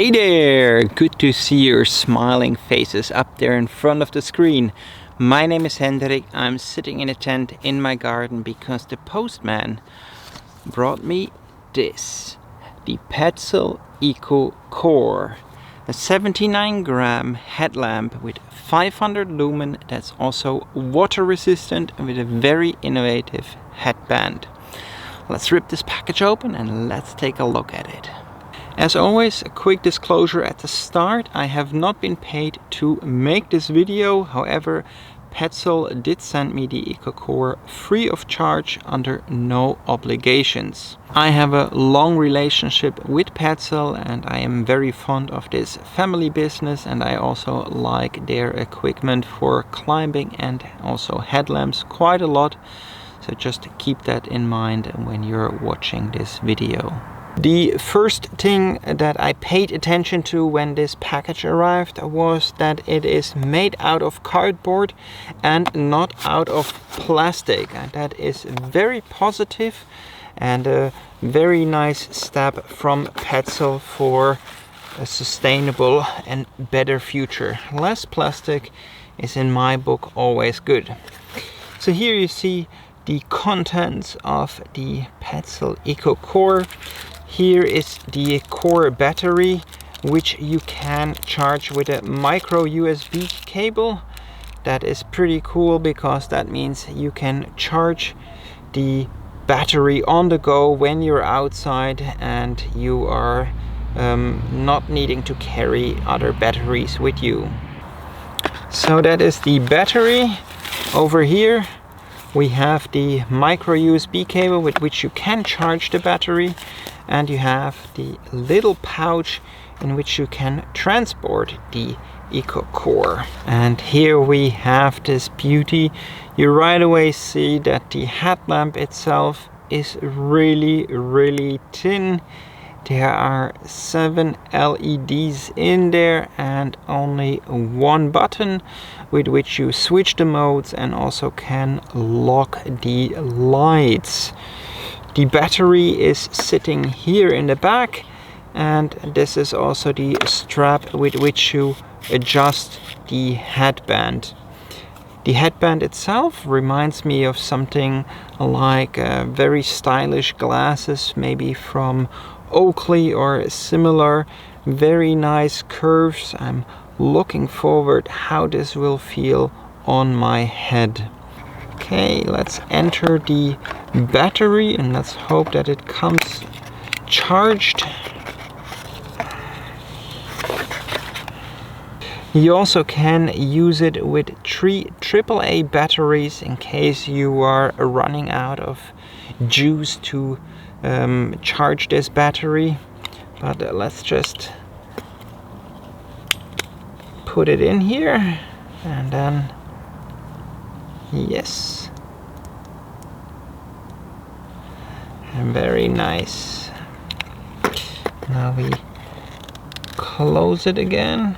Hey there! Good to see your smiling faces up there in front of the screen. My name is Hendrik. I'm sitting in a tent in my garden because the postman brought me this. The Petzl IKO CORE. A 79 gram headlamp with 500 lumen that's also water resistant and with a very innovative headband. Let's rip this package open and let's take a look at it. As always, a quick disclosure at the start. I have not been paid to make this video. However, Petzl did send me the IKO CORE free of charge under no obligations. I have a long relationship with Petzl and I am very fond of this family business, and I also like their equipment for climbing and also headlamps quite a lot. So just keep that in mind when you're watching this video. The first thing that I paid attention to when this package arrived was that it is made out of cardboard and not out of plastic. And that is very positive and a very nice step from Petzl for a sustainable and better future. Less plastic is in my book always good. So here you see the contents of the Petzl IKO CORE. Here is the core battery, which you can charge with a micro USB cable. That is pretty cool because that means you can charge the battery on the go when you're outside and you are not needing to carry other batteries with you. So that is the battery. Over here we have the micro USB cable with which you can charge the battery. And you have the little pouch in which you can transport the IKO CORE. And here we have this beauty. You right away see that the headlamp itself is really thin. There are 7 LEDs in there and only one button with which you switch the modes and also can lock the lights. The battery is sitting here in the back, and this is also the strap with which you adjust the headband. The headband itself reminds me of something like very stylish glasses, maybe from Oakley or similar. Very nice curves. I'm looking forward how this will feel on my head. Okay, let's enter the battery and let's hope that it comes charged. You also can use it with 3 AAA batteries in case you are running out of juice to charge this battery. But let's just put it in here and then yes, very nice. Now we close it again.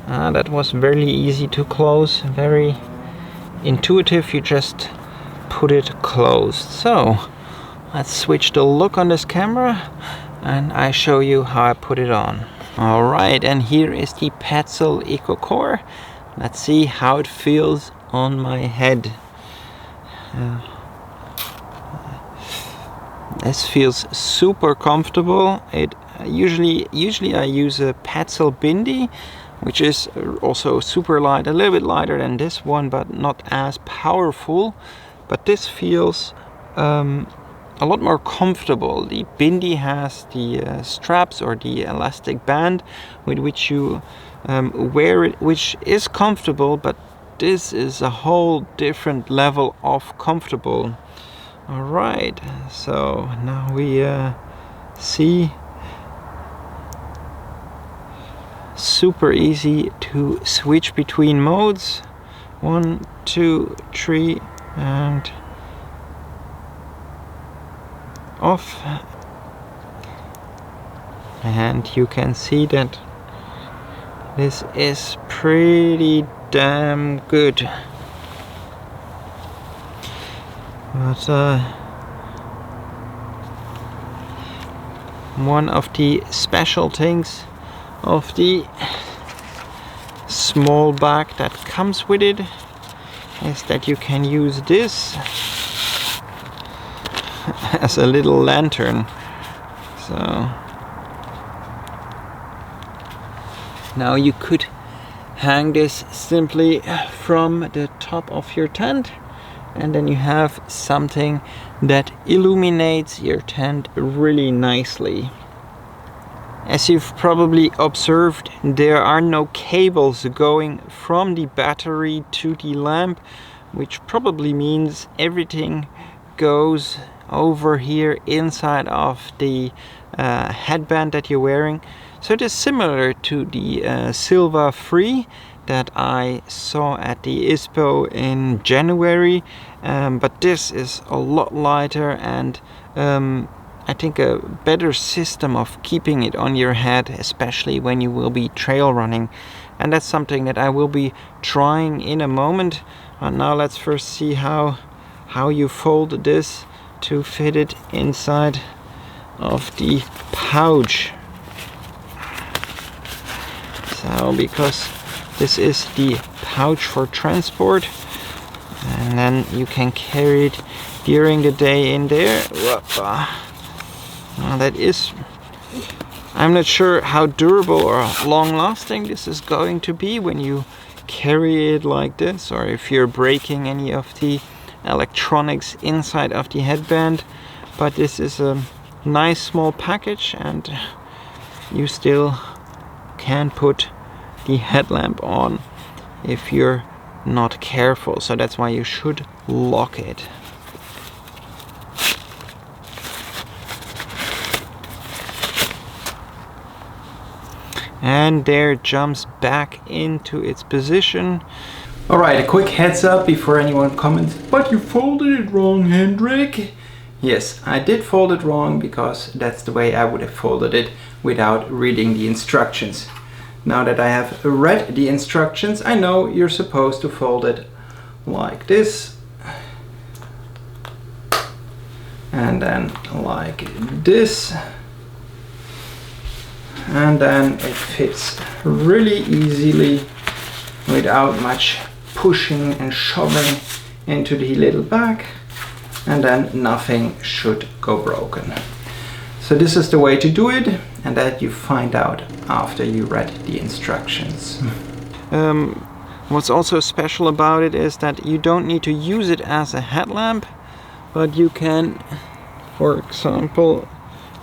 That was very easy to close, very intuitive. You just put it closed. So let's switch the look on this camera and I show you how I put it on. Alright, and here is the Petzl IKO CORE. Let's see how it feels on my head. This feels super comfortable. Usually I use a Petzl bindi, which is also super light, a little bit lighter than this one, but not as powerful. But this feels a lot more comfortable. The bindi has the straps or the elastic band with which you wear it, which is comfortable, but this is a whole different level of comfortable. Alright, so now we see super easy to switch between modes. 1, 2, 3 and off, and you can see that this is pretty damn good. But one of the special things of the small bag that comes with it is that you can use this as a little lantern. So now you could hang this simply from the top of your tent, and then you have something that illuminates your tent really nicely. As you've probably observed, there are no cables going from the battery to the lamp, which probably means everything goes over here inside of the headband that you're wearing. So it is similar to the Silva Free that I saw at the ISPO in January, but this is a lot lighter and I think a better system of keeping it on your head, especially when you will be trail running. And that's something that I will be trying in a moment. Now let's first see how you fold this to fit it inside of the pouch. So because this is the pouch for transport, and then you can carry it during the day in there. Now that is, I'm not sure how durable or long lasting this is going to be when you carry it like this, or if you're breaking any of the electronics inside of the headband. But this is a nice small package, and you still can put the headlamp on if you're not careful. So that's why you should lock it. And there it jumps back into its position. Alright, a quick heads up before anyone comments, but you folded it wrong, Hendrik. Yes, I did fold it wrong because that's the way I would have folded it without reading the instructions. Now that I have read the instructions, I know you're supposed to fold it like this. And then like this. And then it fits really easily without much pushing and shoving into the little bag, and then nothing should go broken. So this is the way to do it, and that you find out after you read the instructions. What's also special about it is that you don't need to use it as a headlamp, but you can, for example,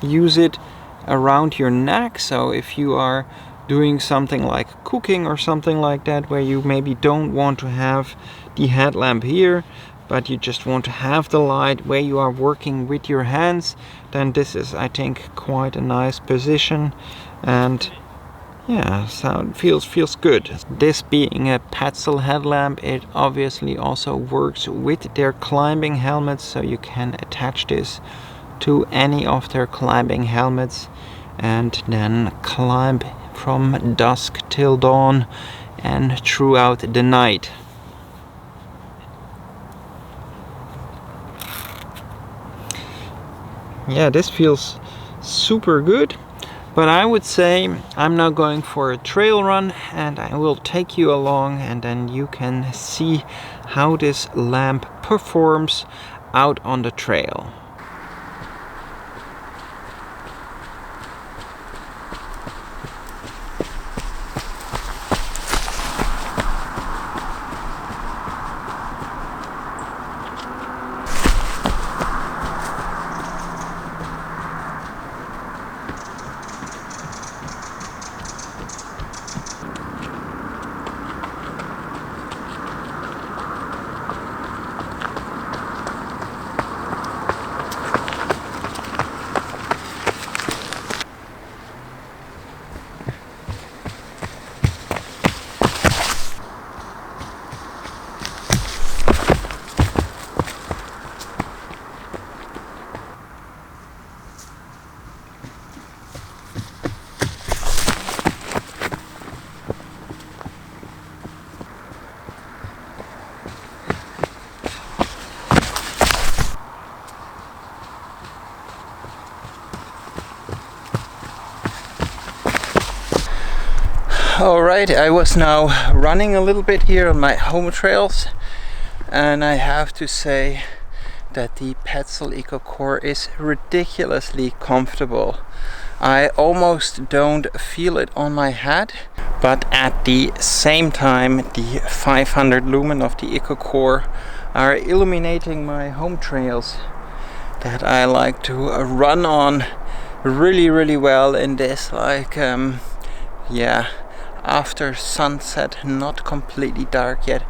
use it around your neck. So if you are doing something like cooking or something like that, where you maybe don't want to have the headlamp here, but you just want to have the light where you are working with your hands, then this is, I think, quite a nice position. And yeah, so it feels good. This being a Petzl headlamp, it obviously also works with their climbing helmets, so you can attach this to any of their climbing helmets and then climb from dusk till dawn and throughout the night. Yeah, this feels super good. But I would say I'm now going for a trail run, and I will take you along, and then you can see how this lamp performs out on the trail. Alright, I was now running a little bit here on my home trails, and I have to say that the Petzl IKO CORE is ridiculously comfortable. I almost don't feel it on my head, but at the same time the 500 lumen of the IKO CORE are illuminating my home trails that I like to run on really well in this after sunset, not completely dark yet,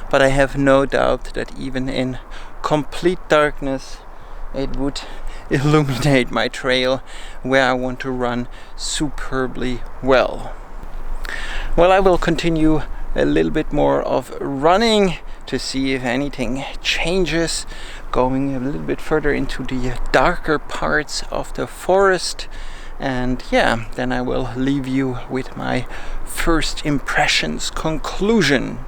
but I have no doubt that even in complete darkness it would illuminate my trail where I want to run superbly well. Well, I will continue a little bit more of running to see if anything changes, going a little bit further into the darker parts of the forest, and yeah, then I will leave you with my first impressions conclusion.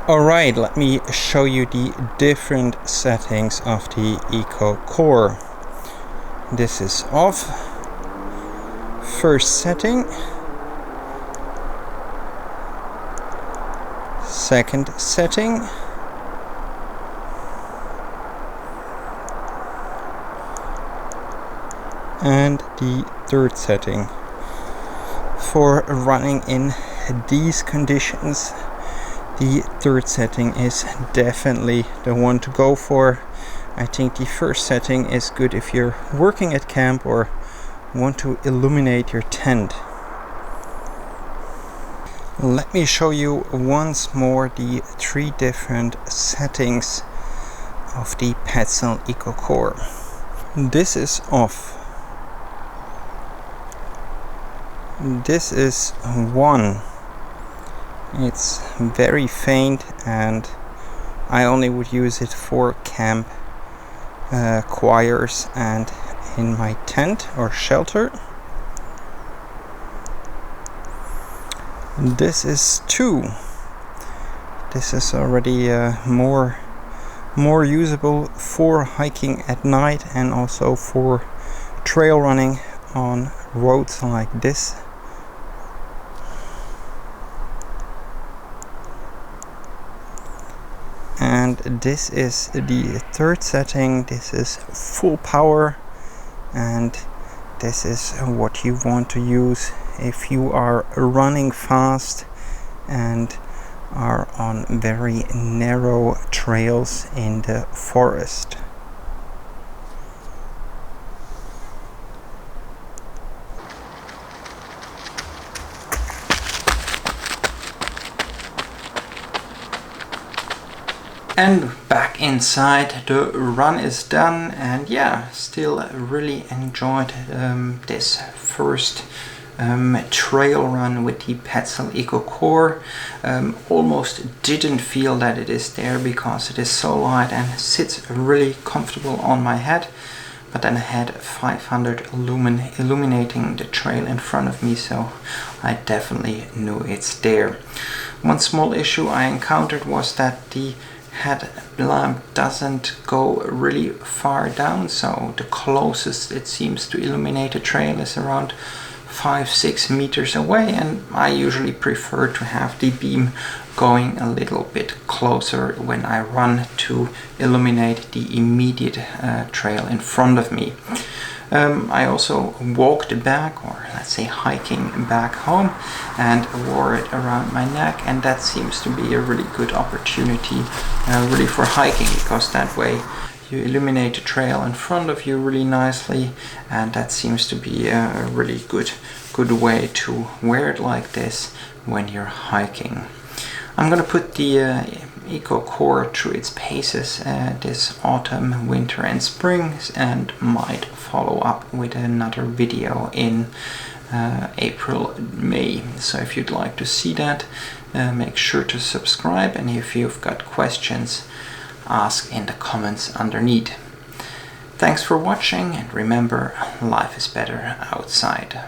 Alright, let me show you the different settings of the IKO CORE. This is off. First setting. Second setting. And the third setting. For running in these conditions, the third setting is definitely the one to go for. I think the first setting is good if you're working at camp or want to illuminate your tent. Let me show you once more the three different settings of the Petzl IKO CORE. This is off. This is 1. It's very faint and I only would use it for camp choirs and in my tent or shelter. This is 2. This is already more usable for hiking at night and also for trail running on roads like this. And this is the third setting. This is full power, and this is what you want to use if you are running fast and are on very narrow trails in the forest. And back inside, the run is done, and yeah, still really enjoyed this first trail run with the Petzl IKO CORE. Almost didn't feel that it is there because it is so light and sits really comfortable on my head. But then I had 500 lumen illuminating the trail in front of me, so I definitely knew it's there. One small issue I encountered was that the headlamp doesn't go really far down, so the closest it seems to illuminate a trail is around 5-6 meters away, and I usually prefer to have the beam going a little bit closer when I run to illuminate the immediate trail in front of me. I also walked back, or let's say hiking back home, and wore it around my neck, and that seems to be a really good opportunity really for hiking, because that way you illuminate the trail in front of you really nicely, and that seems to be a really good way to wear it like this when you're hiking. I'm gonna put the IKO CORE through its paces this autumn, winter and spring, and might follow up with another video in April, May. So if you'd like to see that, Make sure to subscribe, and if you've got questions, ask in the comments underneath. Thanks for watching, and remember, life is better outside.